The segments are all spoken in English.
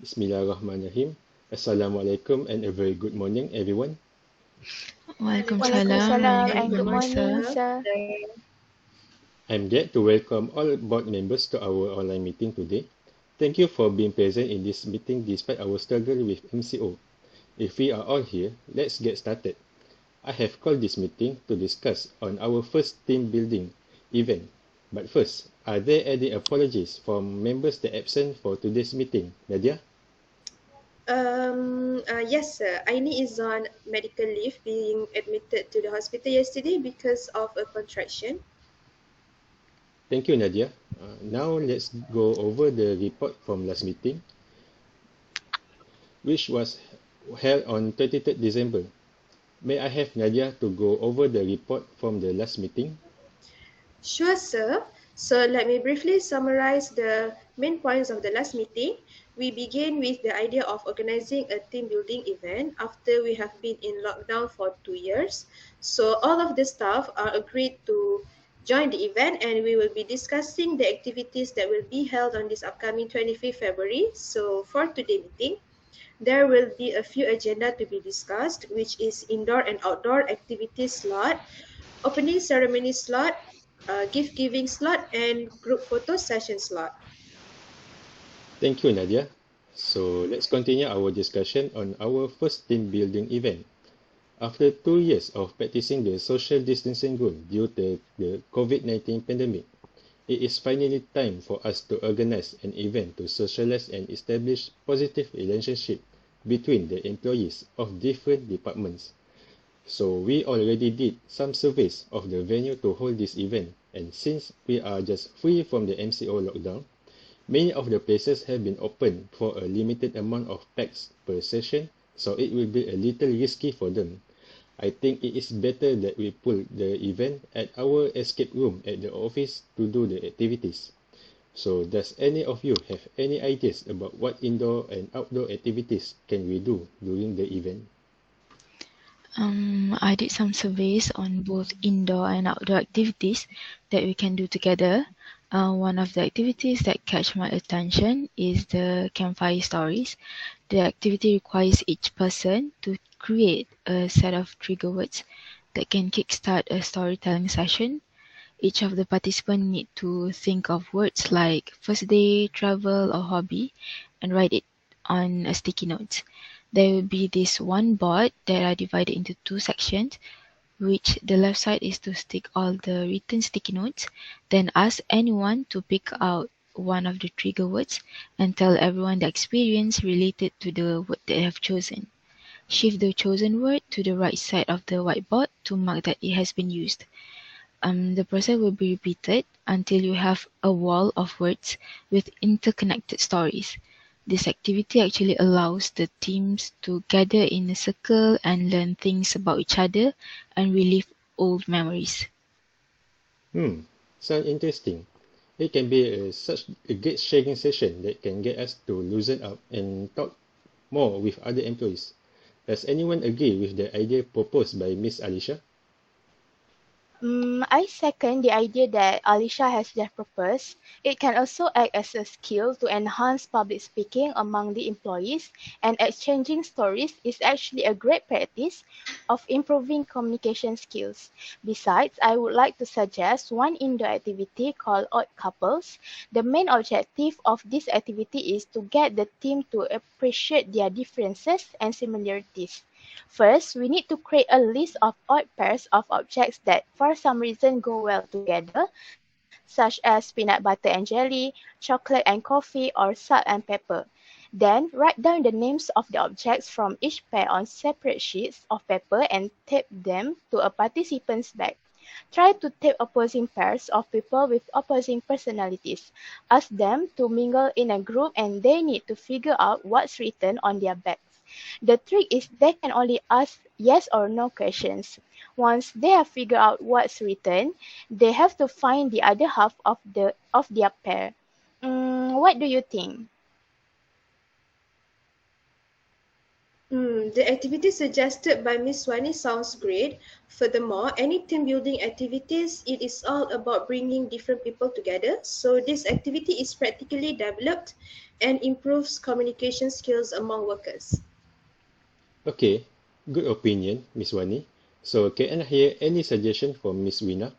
Bismillahirrahmanirrahim. Assalamualaikum and a very good morning, everyone. Waalaikumsalam Waalaikumsalam and and good good morning, morning, sir. sir. I'm glad to welcome all board members to our online meeting today. Thank you for being present in this meeting despite our struggle with MCO. If we are all here, let's get started. I have called this meeting to discuss on our first team building event. But first, are there any apologies from members that absent for today's meeting? Nadia? Yes, sir. Aini is on medical leave, being admitted to the hospital yesterday because of a contraction. Thank you, Nadia. Now let's go over the report from last meeting, which was held on 23rd December. May I have Nadia to go over the report from the last meeting? Sure, sir. So let me briefly summarize the main points of the last meeting. We begin with the idea of organizing a team building event after we have been in lockdown for 2 years. So all of the staff are agreed to join the event, and we will be discussing the activities that will be held on this upcoming 25th February. So for today's meeting, there will be a few agenda to be discussed, which is indoor and outdoor activities slot, opening ceremony slot, gift giving slot, and group photo session slot. Thank you, Nadia. So let's continue our discussion on our first team building event. After 2 years of practicing the social distancing rule due to the COVID-19 pandemic, it is finally time for us to organize an event to socialize and establish positive relationship between the employees of different departments. So we already did some surveys of the venue to hold this event, and since we are just free from the MCO lockdown, many of the places have been open for a limited amount of packs per session, so it will be a little risky for them. I think it is better that we pull the event at our escape room at the office to do the activities. So does any of you have any ideas about what indoor and outdoor activities can we do during the event? I did some surveys on both indoor and outdoor activities that we can do together. One of the activities that catch my attention is the campfire stories. The activity requires each person to create a set of trigger words that can kickstart a storytelling session. Each of the participants need to think of words like first day, travel, or hobby and write it on a sticky note. There will be this one board that are divided into two sections, which the left side is to stick all the written sticky notes, then ask anyone to pick out one of the trigger words and tell everyone the experience related to the word they have chosen. Shift the chosen word to the right side of the whiteboard to mark that it has been used. The process will be repeated until you have a wall of words with interconnected stories. This activity actually allows the teams to gather in a circle and learn things about each other and relive old memories. Sound interesting. It can be such a great sharing session that can get us to loosen up and talk more with other employees. Does anyone agree with the idea proposed by Miss Alicia? I second the idea that Alicia has just proposed. It can also act as a skill to enhance public speaking among the employees, and exchanging stories is actually a great practice of improving communication skills. Besides, I would like to suggest one indoor activity called Odd Couples. The main objective of this activity is to get the team to appreciate their differences and similarities. First, we need to create a list of odd pairs of objects that for some reason go well together, such as peanut butter and jelly, chocolate and coffee, or salt and pepper. Then, write down the names of the objects from each pair on separate sheets of paper and tape them to a participant's bag. Try to tape opposing pairs of people with opposing personalities. Ask them to mingle in a group and they need to figure out what's written on their bags. The trick is they can only ask yes or no questions. Once they have figured out what's written, they have to find the other half of their pair. What do you think? The activity suggested by Miss Wani sounds great. Furthermore, any team building activities, it is all about bringing different people together. So this activity is practically developed and improves communication skills among workers. Okay, good opinion, Miss Wani. So can I hear any suggestion from Miss Wina?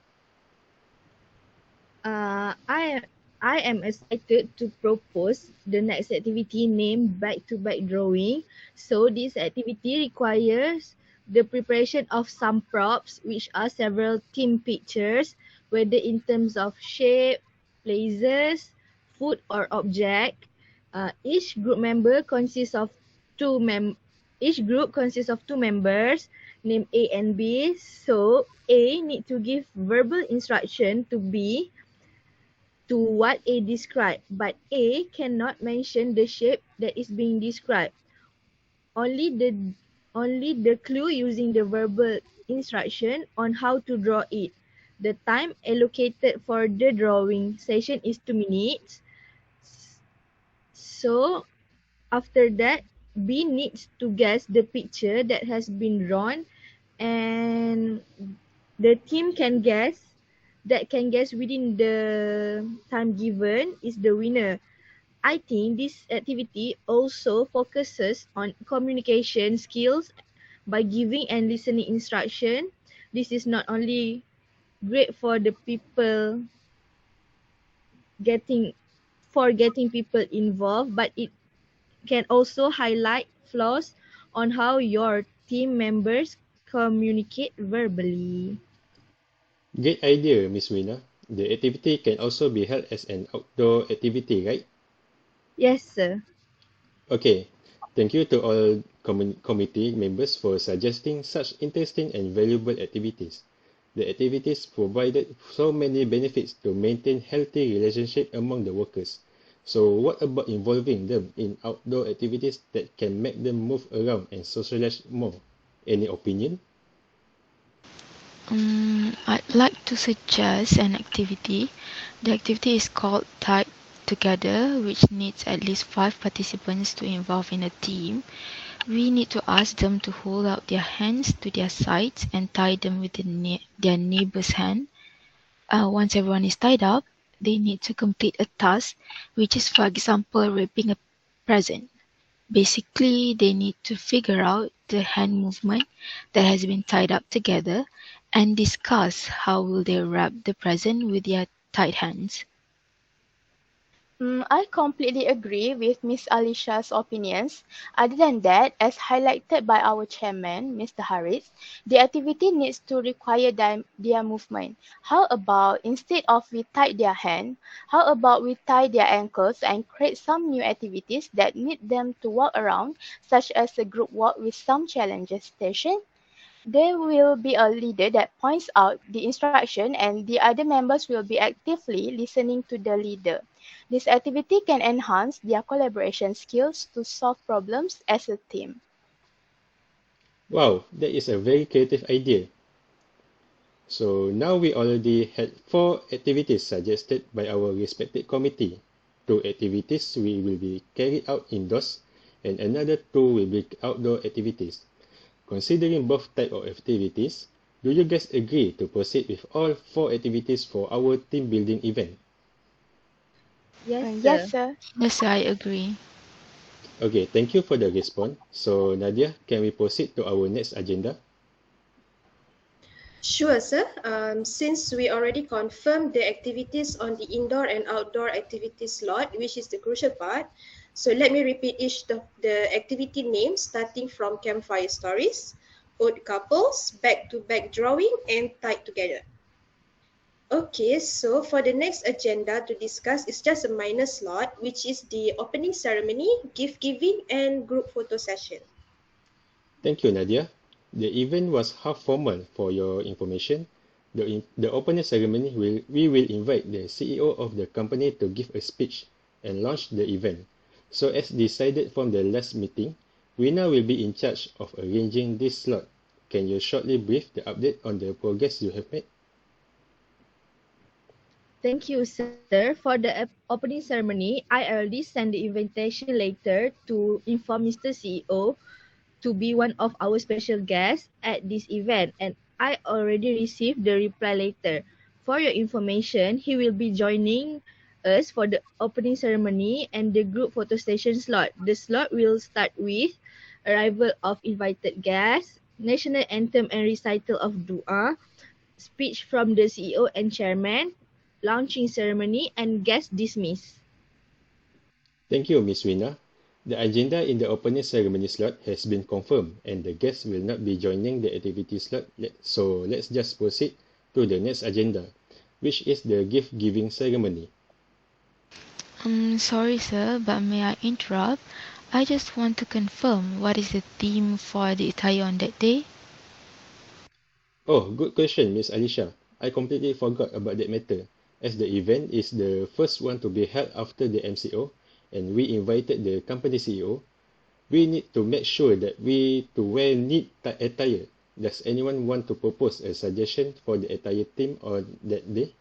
Uh, I I am excited to propose the next activity named back-to-back drawing. So this activity requires the preparation of some props, which are several team pictures, whether in terms of shape, places, food or object. Each group member consists of two mem. Each group consists of two members named A and B. So A need to give verbal instruction to B to what A described, but A cannot mention the shape that is being described. Only the only the clue using the verbal instruction on how to draw it. The time allocated for the drawing session is 2 minutes. So after that, B needs to guess the picture that has been drawn, and the team can guess within the time given is the winner. I think this activity also focuses on communication skills by giving and listening instruction. This is not only great for the people getting getting people involved, but it can also highlight flaws on how your team members communicate verbally. Great idea, Miss Wina. The activity can also be held as an outdoor activity, right? Yes, sir. Okay, thank you to all committee members for suggesting such interesting and valuable activities. The activities provided so many benefits to maintain healthy relationship among the workers. So what about involving them in outdoor activities that can make them move around and socialize more? Any opinion? I'd like to suggest an activity. The activity is called Tied Together, which needs at least 5 participants to involve in a team. We need to ask them to hold out their hands to their sides and tie them with their neighbor's hand. Once everyone is tied up, they need to complete a task, which is, for example, wrapping a present. Basically, they need to figure out the hand movement that has been tied up together and discuss how will they wrap the present with their tied hands. I completely agree with Miss Alisha's opinions. Other than that, as highlighted by our chairman, Mr. Harris, the activity needs to require their movement. How about instead of we tie their hand, how about we tie their ankles and create some new activities that need them to walk around, such as a group walk with some challenges station? There will be a leader that points out the instruction and the other members will be actively listening to the leader. This activity can enhance their collaboration skills to solve problems as a team. Wow, that is a very creative idea. So now we already had 4 activities suggested by our respected committee. 2 activities will be carried out indoors and another 2 will be outdoor activities. Considering both type of activities, do you guys agree to proceed with all 4 activities for our team building event? Yes, Yes, sir. sir. Yes, I agree. Okay, thank you for the response. So Nadia, can we proceed to our next agenda? Sure, sir. Since we already confirmed the activities on the indoor and outdoor activity slot, which is the crucial part, so let me repeat each of the activity names starting from campfire stories, old couples, back-to-back drawing, and tied together. Okay, so for the next agenda to discuss is just a minor slot, which is the opening ceremony, gift giving, and group photo session. Thank you, Nadia. The event was half formal for your information. The opening ceremony we will invite the CEO of the company to give a speech and launch the event. So as decided from the last meeting, we now will be in charge of arranging this slot. Can you shortly brief the update on the progress you have made? Thank you, sir. For the opening ceremony, I already sent the invitation letter to inform Mr. CEO to be one of our special guests at this event, and I already received the reply later. For your information, he will be joining us for the opening ceremony and the group photo station slot. The slot will start with arrival of invited guests, national anthem and recital of dua, speech from the CEO and chairman, launching ceremony, and guest dismiss. Thank you, Miss Wina. The agenda in the opening ceremony slot has been confirmed and the guests will not be joining the activity slot. So let's just proceed to the next agenda, which is the gift giving ceremony. Sorry, sir, but may I interrupt? I just want to confirm what is the theme for the attire on that day? Oh, good question, Miss Alicia. I completely forgot about that matter, as the event is the first one to be held after the MCO, and we invited the company CEO. We need to make sure that we to wear neat attire. Does anyone want to propose a suggestion for the attire theme on that day?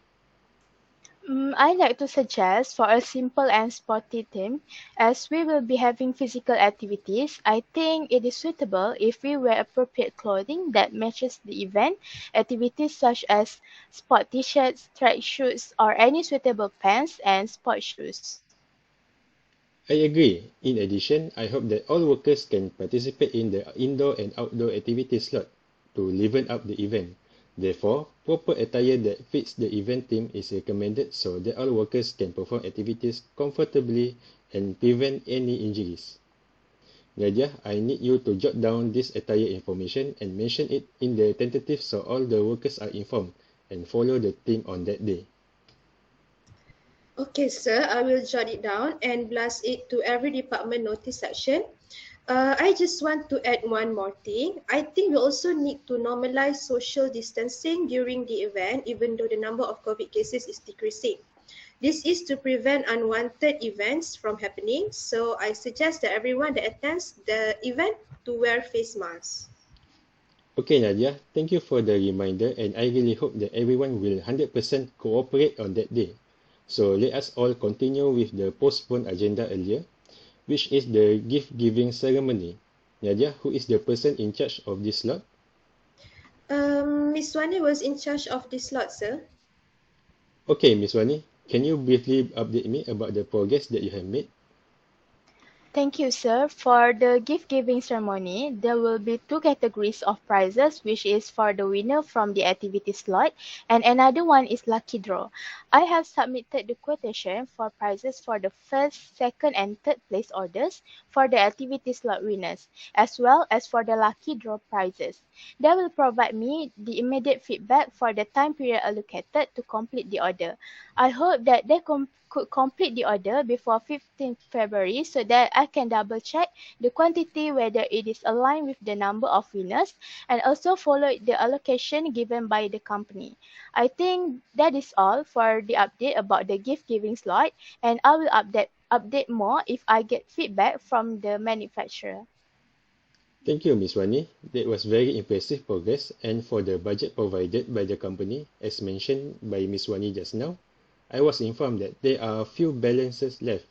I'd like to suggest for a simple and sporty theme, as we will be having physical activities. I think it is suitable if we wear appropriate clothing that matches the event. Activities such as sport t-shirts, track shoes, or any suitable pants and sport shoes. I agree. In addition, I hope that all workers can participate in the indoor and outdoor activity slot to liven up the event. Therefore, proper attire that fits the event theme is recommended so that all workers can perform activities comfortably and prevent any injuries. Nadia, I need you to jot down this attire information and mention it in the tentative so all the workers are informed and follow the theme on that day. Okay, sir, I will jot it down and blast it to every department notice section. I just want to add one more thing. I think we also need to normalize social distancing during the event, even though the number of COVID cases is decreasing. This is to prevent unwanted events from happening. So I suggest that everyone that attends the event to wear face masks. Okay, Nadia, thank you for the reminder, and I really hope that everyone will 100% cooperate on that day. So let us all continue with the postponed agenda earlier, which is the gift giving ceremony. Nadia, who is the person in charge of this slot? Miss Wani was in charge of this slot, sir. Okay, Miss Wani, can you briefly update me about the progress that you have made? Thank you, sir. For the gift giving ceremony, there will be two categories of prizes, which is for the winner from the activity slot, and another one is lucky draw. I have submitted the quotation for prizes for the first, second, and third place orders for the activity slot winners, as well as for the lucky draw prizes. They will provide me the immediate feedback for the time period allocated to complete the order. I hope that they could complete the order before 15th February so that I can double check the quantity whether it is aligned with the number of winners and also follow the allocation given by the company. I think that is all for the update about the gift giving slot, and I will update more if I get feedback from the manufacturer. Thank you, Miss Wani. That was very impressive progress, and for the budget provided by the company, as mentioned by Miss Wani just now, I was informed that there are a few balances left.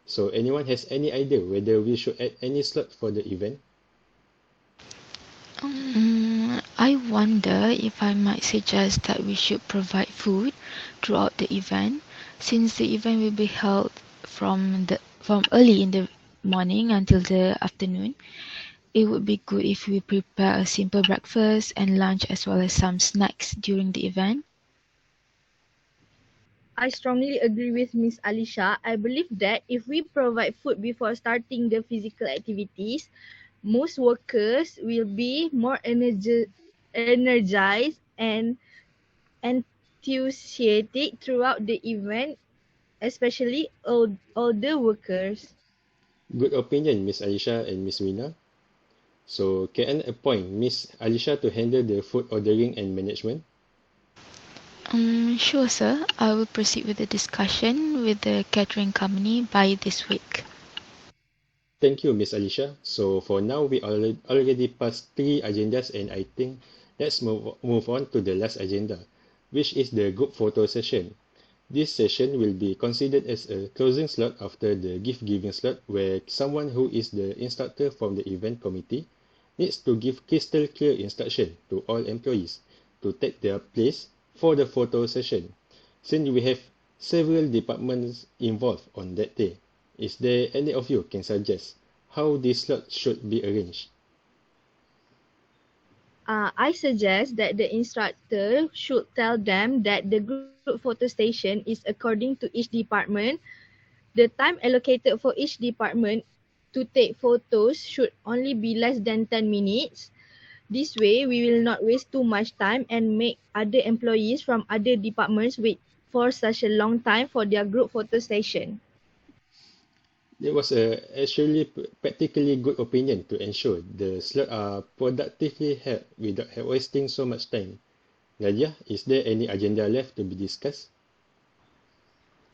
So anyone has any idea whether we should add any slot for the event? I wonder if I might suggest that we should provide food throughout the event, since the event will be held from early in the morning until the afternoon. It would be good if we prepare a simple breakfast and lunch as well as some snacks during the event. I strongly agree with Miss Alisha. I believe that if we provide food before starting the physical activities, most workers will be more energized and enthusiastic throughout the event, especially older workers. Good opinion, Miss Alisha and Miss Wina. So can I appoint Miss Alisha to handle the food ordering and management? Sure, sir. I will proceed with the discussion with the catering company by this week. Thank you, Miss Alisha. So for now, we already passed three agendas, and I think let's move on to the last agenda, which is the group photo session. This session will be considered as a closing slot after the gift giving slot, where someone who is the instructor from the event committee needs to give crystal clear instruction to all employees to take their place for the photo session. Since we have several departments involved on that day, is there any of you can suggest how this slot should be arranged? I suggest that the instructor should tell them that the group photo station is according to each department. The time allocated for each department to take photos should only be less than 10 minutes. This way, we will not waste too much time and make other employees from other departments wait for such a long time for their group photo session. That was a actually practically good opinion to ensure the slot are productively held without wasting so much time. Nadia, is there any agenda left to be discussed?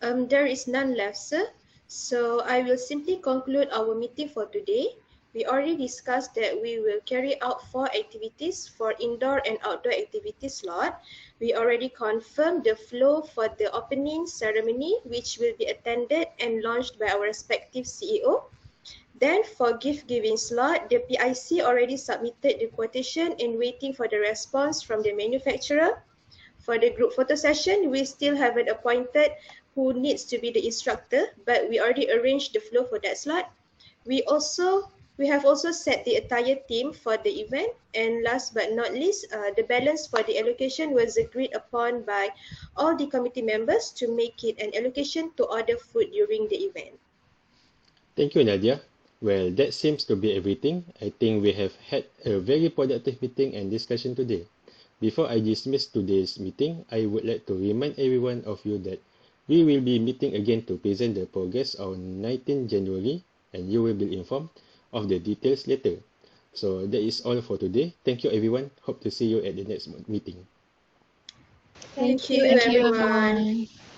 There is none left, sir. So I will simply conclude our meeting for today. We already discussed that we will carry out 4 activities for indoor and outdoor activity slot. We already confirmed the flow for the opening ceremony, which will be attended and launched by our respective CEO. Then for gift giving slot, the PIC already submitted the quotation and waiting for the response from the manufacturer. For the group photo session, we still haven't appointed who needs to be the instructor, but we already arranged the flow for that slot. We also we have also set the attire theme for the event, and last but not least, the balance for the allocation was agreed upon by all the committee members to make it an allocation to order food during the event. Thank you, Nadia. Well, that seems to be everything. I think we have had a very productive meeting and discussion today. Before I dismiss today's meeting, I would like to remind everyone of you that we will be meeting again to present the progress on 19 January, and you will be informed of the details later. So that is all for today. Thank you, everyone. Hope to see you at the next meeting. Thank Thank you, you, Thank you, everyone. everyone. everyone.